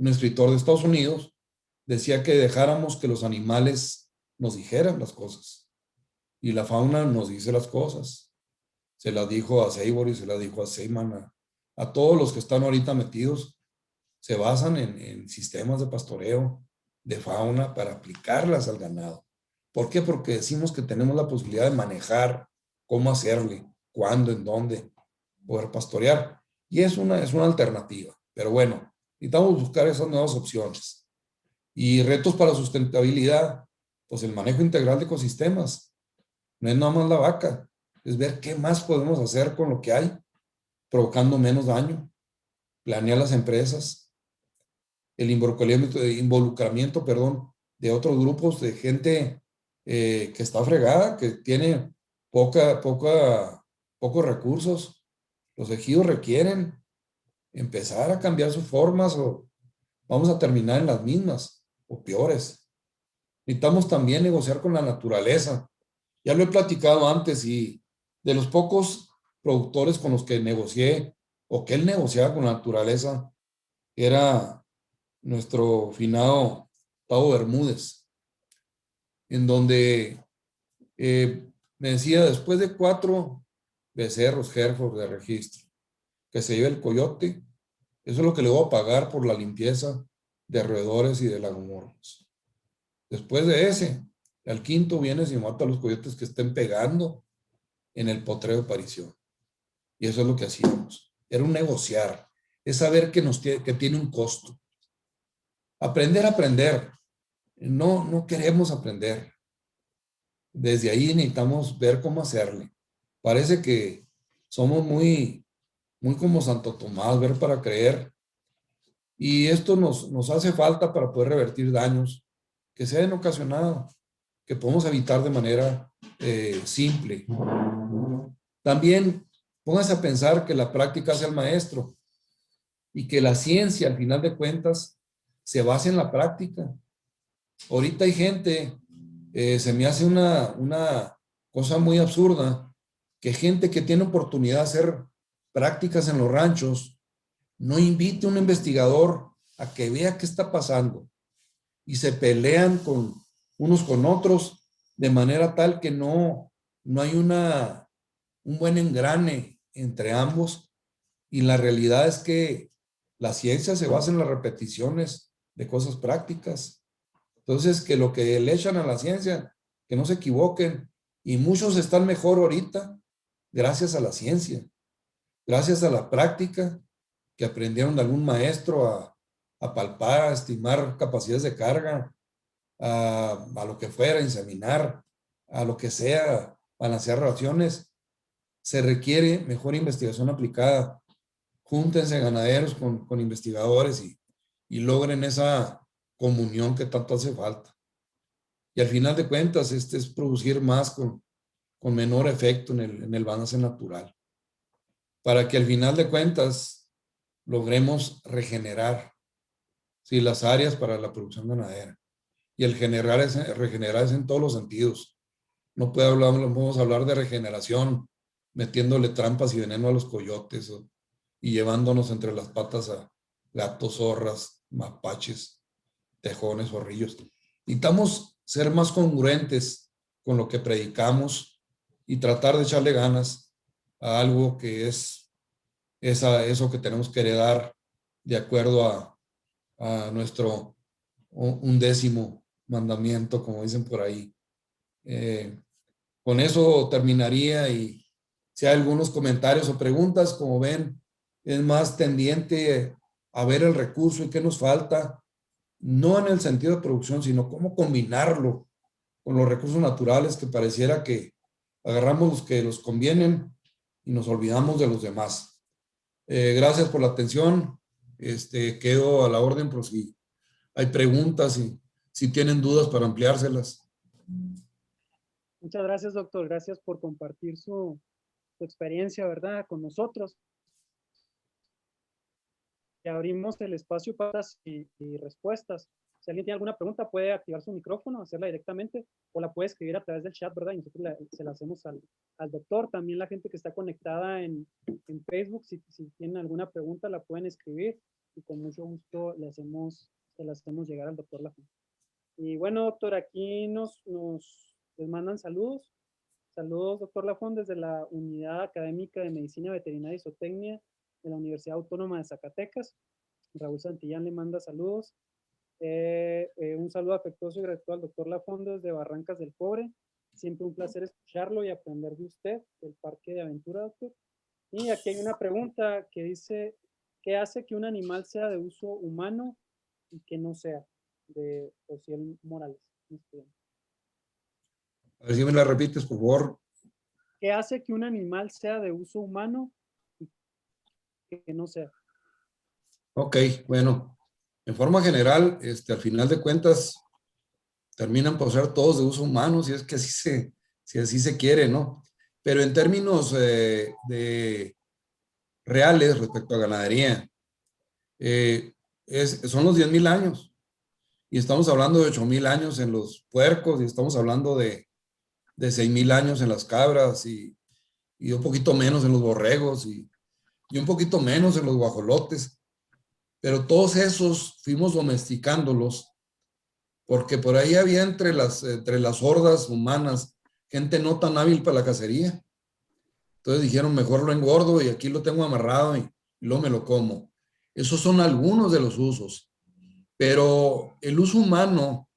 escritor de Estados Unidos, decía que dejáramos que los animales nos dijeran las cosas y la fauna nos dice las cosas. Se las dijo a Seiborg y se las dijo a Seyman, a todos los que están ahorita metidos, se basan en sistemas de pastoreo, de fauna, para aplicarlas al ganado. ¿Por qué? Porque decimos que tenemos la posibilidad de manejar cómo hacerle, cuándo, en dónde, poder pastorear. Y es una alternativa. Pero bueno, necesitamos buscar esas nuevas opciones. Y retos para sustentabilidad, pues el manejo integral de ecosistemas. No es nada más la vaca, es ver qué más podemos hacer con lo que hay, provocando menos daño, planear las empresas, el involucramiento, de otros grupos de gente que está fregada, que tiene pocos recursos. Los ejidos requieren empezar a cambiar sus formas o vamos a terminar en las mismas o peores. Necesitamos también negociar con la naturaleza. Ya lo he platicado antes y de los pocos productores con los que negocié o que él negociaba con la naturaleza era nuestro finado Tavo Bermúdez, en donde me decía, después de 4 becerros Hereford de registro, que se lleve el coyote, eso es lo que le voy a pagar por la limpieza de roedores y de lagomorfos. Después de ese, al quinto vienes y mata a los coyotes que estén pegando en el potrero de aparición. Y eso es lo que hacíamos. Era un negociar. Es saber que tiene un costo. Aprender a aprender. No queremos aprender. Desde ahí necesitamos ver cómo hacerle. Parece que somos muy como Santo Tomás, ver para creer. Y esto nos hace falta para poder revertir daños que se hayan ocasionado, que podemos evitar de manera simple. También póngase a pensar que la práctica hace al maestro y que la ciencia, al final de cuentas, se basa en la práctica. Ahorita hay gente, se me hace una cosa muy absurda, que gente que tiene oportunidad de hacer prácticas en los ranchos, no invite a un investigador a que vea qué está pasando y se pelean unos con otros de manera tal que no hay un buen engrane entre ambos, y la realidad es que la ciencia se basa en las repeticiones de cosas prácticas. Entonces, que lo que le echan a la ciencia, que no se equivoquen, y muchos están mejor ahorita gracias a la ciencia, gracias a la práctica que aprendieron de algún maestro a palpar, a estimar capacidades de carga, a lo que fuera, inseminar, a lo que sea, balancear raciones. Se requiere mejor investigación aplicada. Júntense ganaderos con investigadores y logren esa comunión que tanto hace falta. Y al final de cuentas, es producir más con menor efecto en el balance natural, para que al final de cuentas logremos regenerar, ¿sí?, las áreas para la producción ganadera. Y el regenerar es en todos los sentidos. No podemos hablar de regeneración metiéndole trampas y veneno a los coyotes y llevándonos entre las patas a gatos, zorras, mapaches, tejones, zorrillos. Necesitamos ser más congruentes con lo que predicamos y tratar de echarle ganas a algo que es eso que tenemos que heredar de acuerdo a nuestro 11º mandamiento, como dicen por ahí. Con eso terminaría, y si hay algunos comentarios o preguntas, como ven, es más tendiente a ver el recurso y qué nos falta, no en el sentido de producción, sino cómo combinarlo con los recursos naturales, que pareciera que agarramos los que nos convienen y nos olvidamos de los demás. Gracias por la atención. Quedo a la orden por si hay preguntas y si tienen dudas para ampliárselas. Muchas gracias, doctor. Gracias por compartir su experiencia, ¿verdad?, con nosotros. Y abrimos el espacio para y respuestas. Si alguien tiene alguna pregunta, puede activar su micrófono, hacerla directamente, o la puede escribir a través del chat, ¿verdad? Y nosotros se la hacemos al doctor. También la gente que está conectada en Facebook, si tienen alguna pregunta, la pueden escribir y con mucho gusto se la hacemos llegar al doctor Lafón. Y bueno, doctor, aquí les mandan saludos. Saludos, doctor Lafón, desde la Unidad Académica de Medicina Veterinaria y Zootecnia de la Universidad Autónoma de Zacatecas. Raúl Santillán le manda saludos. Un saludo afectuoso y gratuito al doctor Lafón desde Barrancas del Cobre. Siempre un placer escucharlo y aprender de usted, del Parque de Aventura, doctor. Y aquí hay una pregunta que dice, ¿qué hace que un animal sea de uso humano y que no sea? De Ociel Morales. A ver si me la repites, por favor. ¿Qué hace que un animal sea de uso humano y que no sea? Ok, bueno, en forma general, al final de cuentas, terminan por ser todos de uso humano, si es que si así se quiere, ¿no? Pero en términos de reales respecto a ganadería, son los 10,000 años, y estamos hablando de 8,000 años en los puercos, y estamos hablando de 6,000 años en las cabras, y un poquito menos en los borregos, y un poquito menos en los guajolotes. Pero todos esos fuimos domesticándolos, porque por ahí había entre las hordas humanas gente no tan hábil para la cacería. Entonces dijeron, mejor lo engordo y aquí lo tengo amarrado y luego me lo como. Esos son algunos de los usos. Pero el uso humano,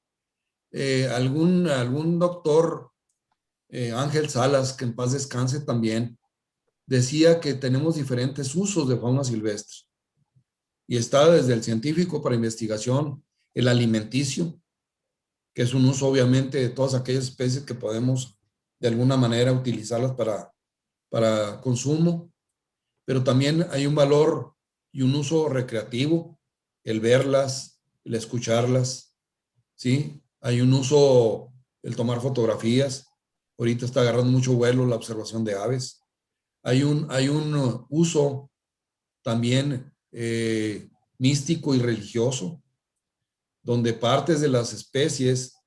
algún doctor, Ángel Salas, que en paz descanse también, decía que tenemos diferentes usos de fauna silvestre. Y está desde el científico para investigación, el alimenticio, que es un uso obviamente de todas aquellas especies que podemos de alguna manera utilizarlas para consumo, pero también hay un valor y un uso recreativo, el verlas, el escucharlas, ¿sí? Hay un uso, el tomar fotografías, ahorita está agarrando mucho vuelo la observación de aves. Hay un uso también místico y religioso, donde partes de las especies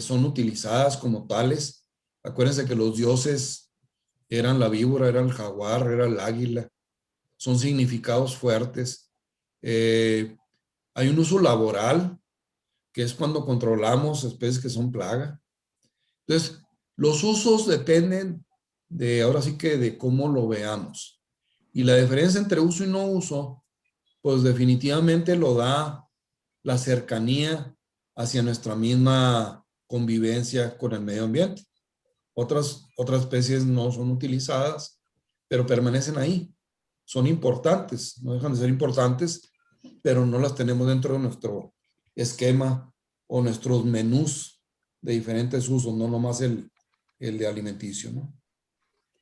son utilizadas como tales. Acuérdense que los dioses eran la víbora, era el jaguar, era el águila. Son significados fuertes. Hay un uso laboral, que es cuando controlamos especies que son plaga. Entonces, los usos dependen ahora sí que de cómo lo veamos. Y la diferencia entre uso y no uso, pues definitivamente lo da la cercanía hacia nuestra misma convivencia con el medio ambiente. Otras especies no son utilizadas, pero permanecen ahí. Son importantes, no dejan de ser importantes, pero no las tenemos dentro de nuestro esquema o nuestros menús de diferentes usos, no nomás el de alimenticio, ¿no?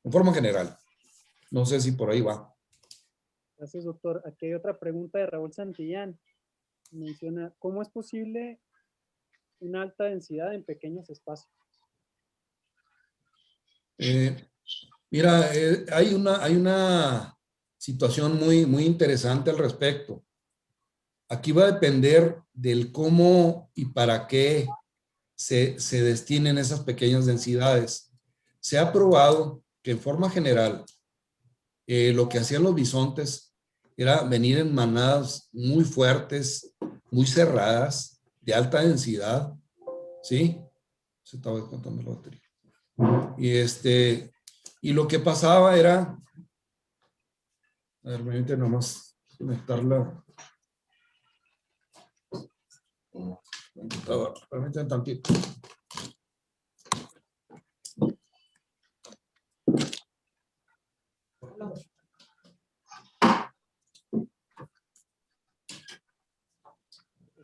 En forma general. No sé si por ahí va. Gracias, doctor. Aquí hay otra pregunta de Raúl Santillán. menciona, ¿cómo es posible una alta densidad en pequeños espacios? Mira, hay una situación muy interesante al respecto. Aquí va a depender del cómo y para qué se destinen esas pequeñas densidades. Se ha probado que en forma general lo que hacían los bisontes era venir en manadas muy fuertes, muy cerradas, de alta densidad, ¿sí? Se estaba descontando la batería. Y lo que pasaba era, a ver, permíteme nomás conectarla. Permíteme tantito.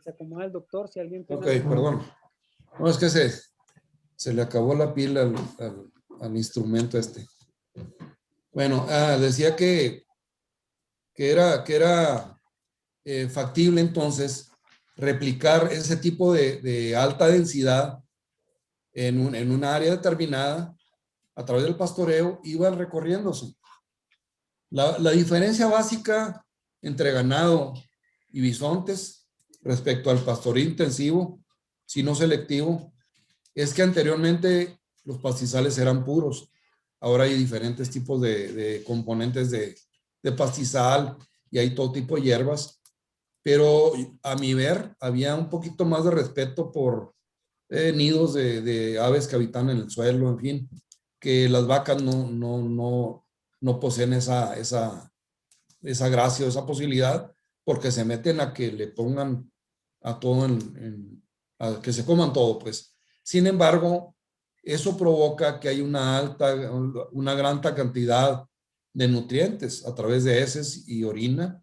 Se acomoda el doctor, si alguien tiene... Ok, perdón. No, es que se le acabó la pila al instrumento este. Bueno, decía que era factible entonces replicar ese tipo de alta densidad en una área determinada a través del pastoreo, iban recorriéndose. La diferencia básica entre ganado y bisontes respecto al pastoreo intensivo, si no selectivo, es que anteriormente los pastizales eran puros. Ahora hay diferentes tipos de componentes de pastizal y hay todo tipo de hierbas. Pero a mi ver, había un poquito más de respeto por nidos de aves que habitan en el suelo, en fin, que las vacas no poseen esa gracia o esa posibilidad porque se meten a que le pongan a todo a que se coman todo, pues. Sin embargo, eso provoca que hay una gran cantidad de nutrientes a través de heces y orina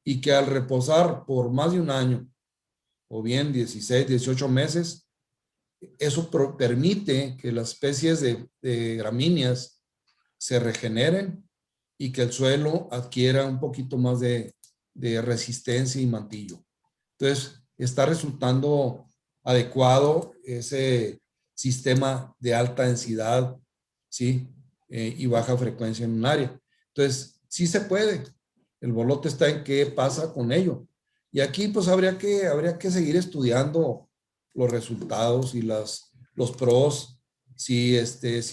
y que al reposar por más de un año o bien 16, 18 meses, eso permite que las especies de gramíneas se regeneren y que el suelo adquiera un poquito más de resistencia y mantillo. Entonces, está resultando adecuado ese sistema de alta densidad, ¿sí? Y baja frecuencia en un área. Entonces, sí se puede. El bolote está en qué pasa con ello. Y aquí, pues, habría que seguir estudiando los resultados y los pros, si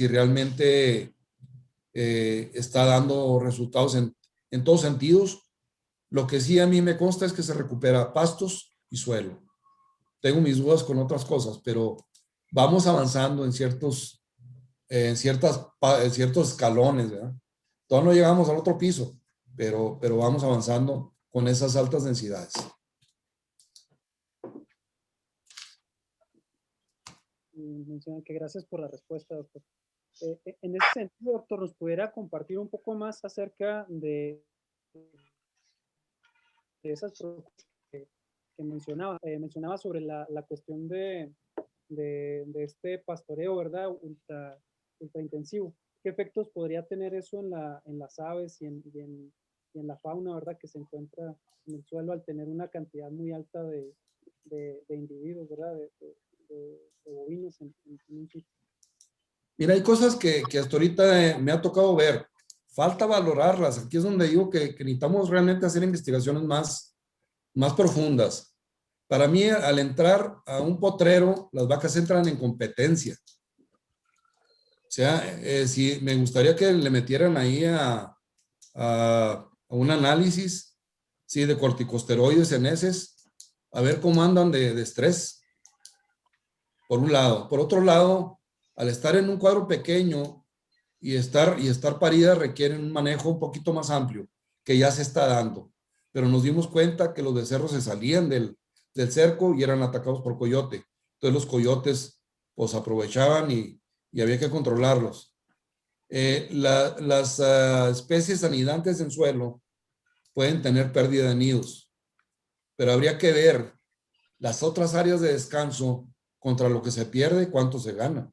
realmente está dando resultados en todos sentidos. Lo que sí a mí me consta es que se recupera pastos y suelo. Tengo mis dudas con otras cosas, pero vamos avanzando en ciertos escalones, ¿verdad? Todavía no llegamos al otro piso, pero vamos avanzando con esas altas densidades. Menciona que gracias por la respuesta, doctor. En ese sentido, doctor, ¿nos pudiera compartir un poco más acerca de esas propuestas que mencionaba? Mencionaba sobre la cuestión de este pastoreo, ¿verdad? Ultra intensivo. ¿Qué efectos podría tener eso en las aves y en la fauna, ¿verdad? Que se encuentra en el suelo al tener una cantidad muy alta de individuos, ¿verdad? De bovinos en un sitio. Mira, hay cosas que hasta ahorita me ha tocado ver. Falta valorarlas. Aquí es donde digo que necesitamos realmente hacer investigaciones más profundas. Para mí, al entrar a un potrero, las vacas entran en competencia. O sea, si me gustaría que le metieran ahí a un análisis, sí, de corticosteroides en heces, a ver cómo andan de estrés, por un lado. Por otro lado, al estar en un cuadro pequeño y estar paridas requieren un manejo un poquito más amplio, que ya se está dando. Pero nos dimos cuenta que los becerros se salían del cerco y eran atacados por coyote. Entonces los coyotes pues aprovechaban y había que controlarlos. Las especies anidantes en suelo pueden tener pérdida de nidos, pero habría que ver las otras áreas de descanso contra lo que se pierde y cuánto se gana.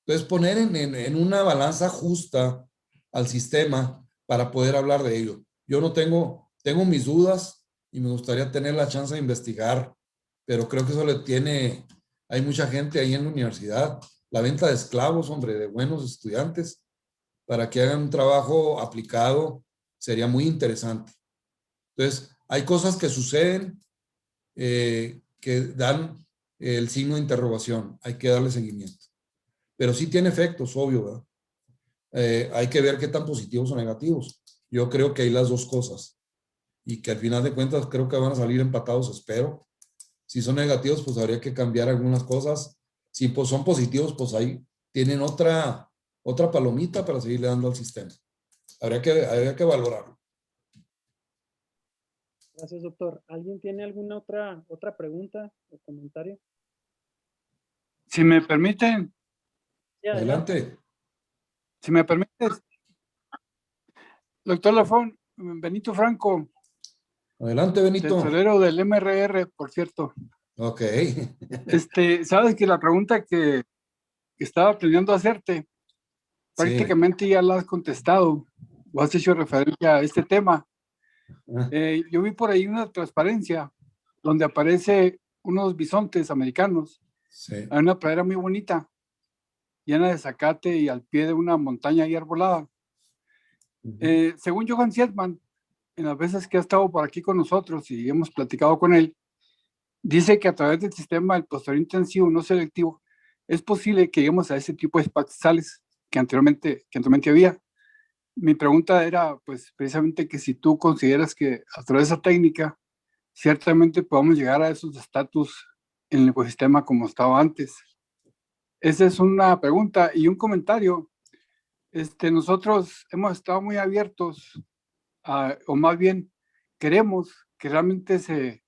Entonces, poner en una balanza justa al sistema para poder hablar de ello. Yo no tengo mis dudas y me gustaría tener la chance de investigar, pero creo que eso hay mucha gente ahí en la universidad, la venta de esclavos, hombre, de buenos estudiantes, para que hagan un trabajo aplicado, sería muy interesante. Entonces, hay cosas que suceden que dan el signo de interrogación, hay que darle seguimiento. Pero sí tiene efectos, obvio, ¿verdad? Hay que ver qué tan positivos o negativos. Yo creo que hay las dos cosas y que al final de cuentas creo que van a salir empatados, espero. Si son negativos, pues habría que cambiar algunas cosas. Si pues, son positivos, pues ahí tienen otra palomita para seguirle dando al sistema. Habría que valorarlo. Gracias, doctor. ¿Alguien tiene alguna otra pregunta o comentario? Si me permiten, Sí, adelante. Adelante. si me permites, doctor Lafón, Benito Franco, Adelante, Benito. tesorero del MRR, por cierto. Ok. Sabes que la pregunta que estaba planeando hacerte, prácticamente ya la has contestado o has hecho referencia a este tema. Yo vi por ahí una transparencia donde aparece unos bisontes americanos Sí. en una pradera muy bonita, llena de zacate y al pie de una montaña ahí arbolada. Según Johann Siedman, en las veces que ha estado por aquí con nosotros y hemos platicado con él, dice que a través del sistema del pastoreo intensivo no selectivo es posible que lleguemos a ese tipo de pastizales que anteriormente había. Mi pregunta era, pues, precisamente que si tú consideras que a través de esa técnica ciertamente podamos llegar a esos estatus en el ecosistema como estaba antes. Esa es una pregunta y un comentario. Nosotros hemos estado muy abiertos o más bien queremos que realmente se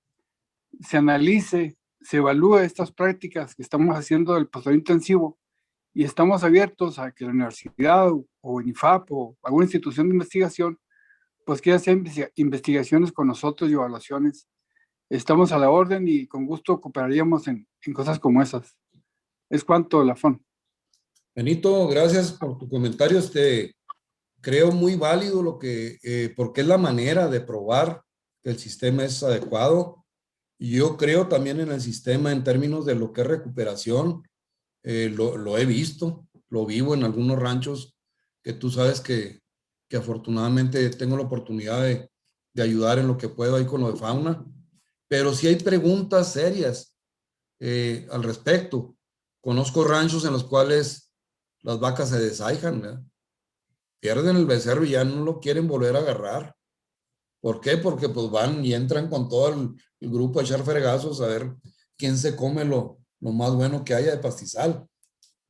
analice, se evalúe estas prácticas que estamos haciendo del pastoreo intensivo y estamos abiertos a que la universidad o INIFAP o alguna institución de investigación pues quiera hacer investigaciones con nosotros y evaluaciones. Estamos a la orden y con gusto cooperaríamos en cosas como esas. Es cuanto, Lafón. Benito, gracias por tu comentario. Creo muy válido porque es la manera de probar que el sistema es adecuado. Y yo creo también en el sistema en términos de lo que es recuperación. Lo he visto, lo vivo en algunos ranchos que tú sabes que afortunadamente tengo la oportunidad de ayudar en lo que puedo ahí con lo de fauna. Pero sí hay preguntas serias al respecto. Conozco ranchos en los cuales las vacas se desaijan, ¿verdad? Pierden el becerro y ya no lo quieren volver a agarrar. ¿Por qué? Porque pues van y entran con todo el grupo a echar fregazos a ver quién se come lo más bueno que haya de pastizal.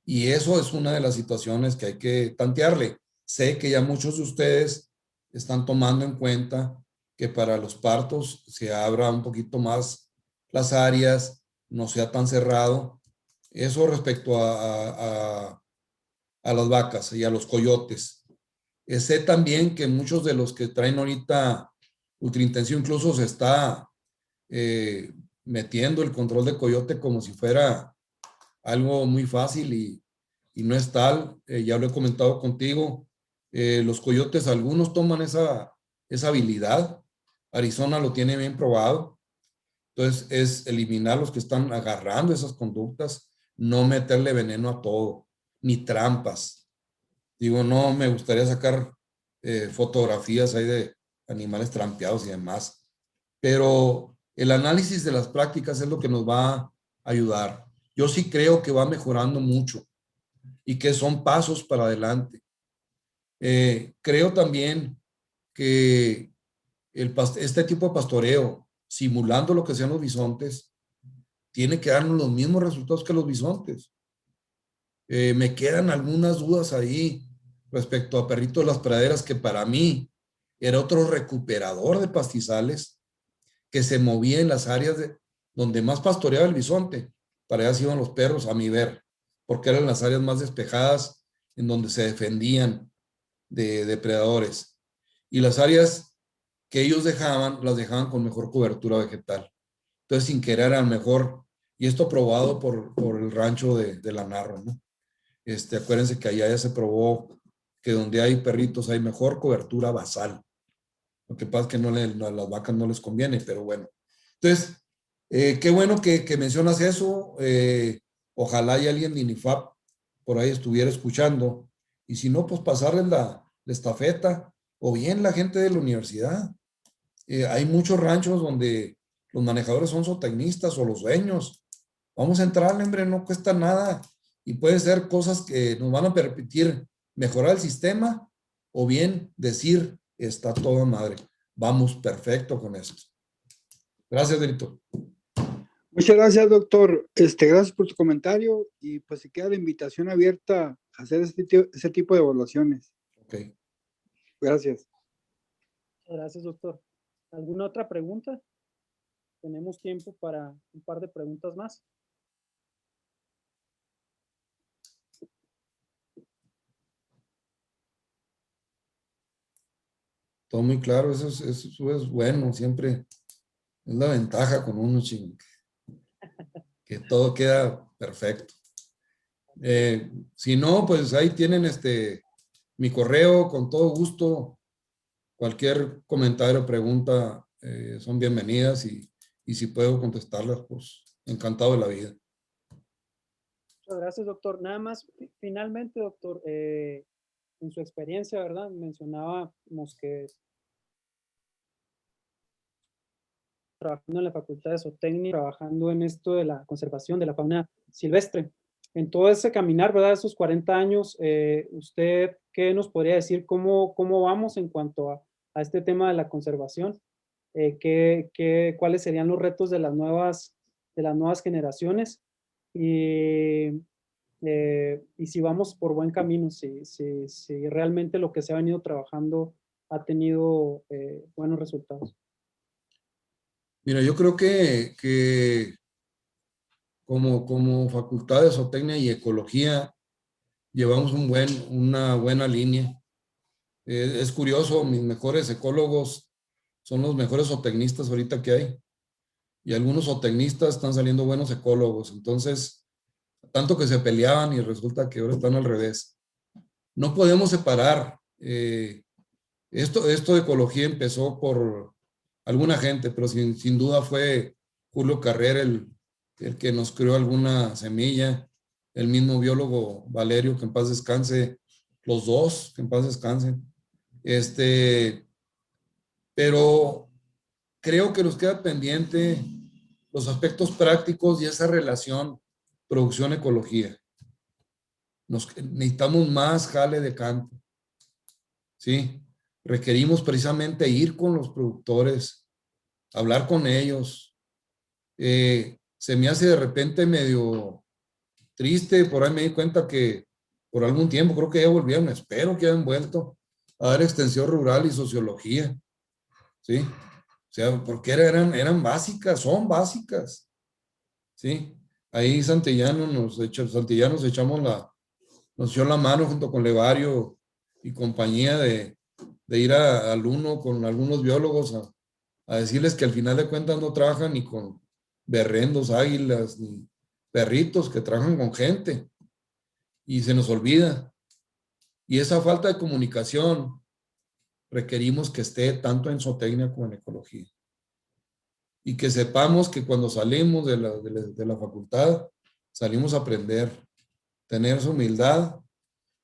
Y eso es una de las situaciones que hay que tantearle. Sé que ya muchos de ustedes están tomando en cuenta que para los partos se abra un poquito más las áreas, no sea tan cerrado. Eso respecto a las vacas y a los coyotes. Sé también que muchos de los que traen ahorita ultraintensivo incluso se está metiendo el control de coyote como si fuera algo muy fácil y no es tal. Ya lo he comentado contigo. Los coyotes, algunos toman esa habilidad. Arizona lo tiene bien probado. Entonces es eliminar los que están agarrando esas conductas, no meterle veneno a todo, ni trampas. Digo, no me gustaría sacar fotografías ahí de animales trampeados y demás, pero el análisis de las prácticas es lo que nos va a ayudar. Yo sí creo que va mejorando mucho y que son pasos para adelante. Creo también que este tipo de pastoreo, simulando lo que sean los bisontes, tiene que darnos los mismos resultados que los bisontes. Me quedan algunas dudas ahí respecto a Perrito de las Praderas, que para mí era otro recuperador de pastizales que se movía en las áreas donde más pastoreaba el bisonte. Para allá se iban los perros, a mi ver, porque eran las áreas más despejadas en donde se defendían de depredadores. Y las áreas que ellos dejaban, las dejaban con mejor cobertura vegetal. Entonces, sin querer, era mejor, y esto probado por el rancho de La Narro, ¿no? Acuérdense que allá ya se probó que donde hay perritos hay mejor cobertura basal. Lo que pasa es que a las vacas no les conviene, pero bueno. Entonces, qué bueno que mencionas eso. Ojalá hay alguien de INIFAP por ahí estuviera escuchando. Y si no, pues pasarles la estafeta o bien la gente de la universidad. Hay muchos ranchos donde los manejadores son zootecnistas o los dueños. Vamos a entrar, hombre, no cuesta nada. Y puede ser cosas que nos van a permitir mejorar el sistema o bien decir, está toda madre. Vamos perfecto con esto. Gracias, Benito. Muchas gracias, doctor. Gracias por su comentario y pues se queda la invitación abierta a hacer ese tipo de evaluaciones. Ok. Gracias. Gracias, doctor. ¿Alguna otra pregunta? Tenemos tiempo para un par de preguntas más. Todo muy claro, eso es bueno, siempre es la ventaja con uno, ching, que todo queda perfecto. Si no, pues ahí tienen mi correo, con todo gusto. Cualquier comentario o pregunta son bienvenidas y si puedo contestarlas, pues encantado de la vida. Muchas gracias, doctor. Nada más, finalmente, doctor, en su experiencia, ¿verdad? Mencionábamos que trabajando en la Facultad de Zootecnia, trabajando en esto de la conservación de la fauna silvestre. En todo ese caminar, ¿verdad? Esos 40 años, ¿usted qué nos podría decir? ¿Cómo vamos en cuanto a este tema de la conservación? ¿Cuáles serían los retos de las nuevas generaciones? Y si vamos por buen camino, si realmente lo que se ha venido trabajando ha tenido buenos resultados. Mira, yo creo que como Facultad de Zootecnia y Ecología llevamos una buena línea. Es curioso, mis mejores ecólogos son los mejores zootecnistas ahorita que hay. Y algunos zootecnistas están saliendo buenos ecólogos. Entonces, tanto que se peleaban y resulta que ahora están al revés. No podemos separar. Esto de ecología empezó por alguna gente, pero sin duda fue Julio Carrera el que nos creó alguna semilla, el mismo biólogo Valerio, que en paz descanse, los dos, que en paz descansen. Pero creo que nos queda pendiente los aspectos prácticos y esa relación producción-ecología. Necesitamos más jale de campo, ¿sí? Requerimos precisamente ir con los productores, hablar con ellos. Se me hace de repente medio triste, por ahí me di cuenta que por algún tiempo, creo que ya volvieron, espero que hayan vuelto a dar extensión rural y sociología, ¿sí? O sea, porque eran básicas, son básicas, ¿sí? Ahí Santillano nos echó la mano junto con Levario y compañía de ir al uno con algunos biólogos a decirles que al final de cuentas no trabajan ni con berrendos, águilas, ni perritos, que trabajan con gente. Y se nos olvida. Y esa falta de comunicación requerimos que esté tanto en zootecnia como en ecología. Y que sepamos que cuando salimos de la facultad, salimos a aprender, tener su humildad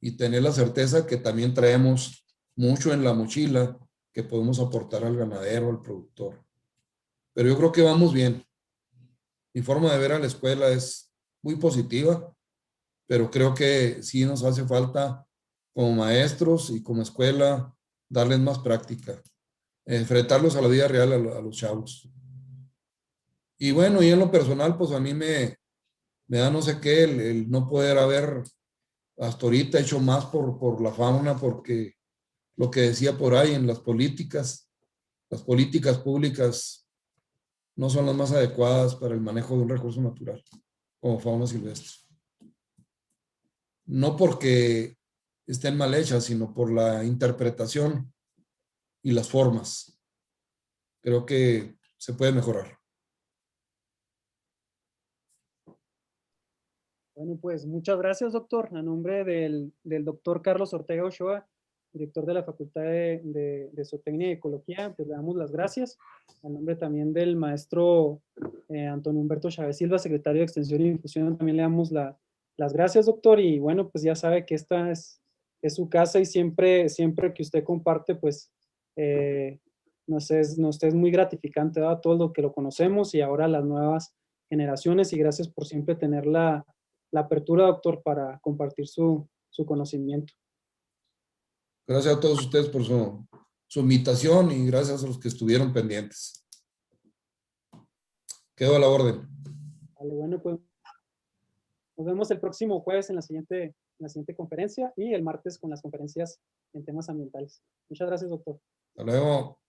y tener la certeza que también traemos mucho en la mochila que podemos aportar al ganadero, al productor. Pero yo creo que vamos bien. Mi forma de ver a la escuela es muy positiva, pero creo que sí nos hace falta como maestros y como escuela darles más práctica, enfrentarlos a la vida real a los chavos. Y bueno, y en lo personal, pues a mí me da no sé qué el no poder haber hasta ahorita hecho más por la fauna, porque lo que decía por ahí en las políticas públicas no son las más adecuadas para el manejo de un recurso natural como fauna silvestre. No porque estén mal hechas, sino por la interpretación y las formas. Creo que se puede mejorar. Bueno, pues muchas gracias, doctor. A nombre del doctor Carlos Ortega Ochoa director de la Facultad de Zootecnia y Ecología, pues le damos las gracias. En nombre también del maestro Antonio Humberto Chávez Silva, secretario de Extensión y Difusión, también le damos las gracias, doctor. Y bueno, pues ya sabe que esta es su casa y siempre que usted comparte, pues nos es muy gratificante, ¿verdad? Todo lo que lo conocemos y ahora las nuevas generaciones, y gracias por siempre tener la apertura, doctor, para compartir su conocimiento. Gracias a todos ustedes por su invitación y gracias a los que estuvieron pendientes. Quedo a la orden. Vale, bueno, pues nos vemos el próximo jueves en la siguiente conferencia y el martes con las conferencias en temas ambientales. Muchas gracias, doctor. Hasta luego.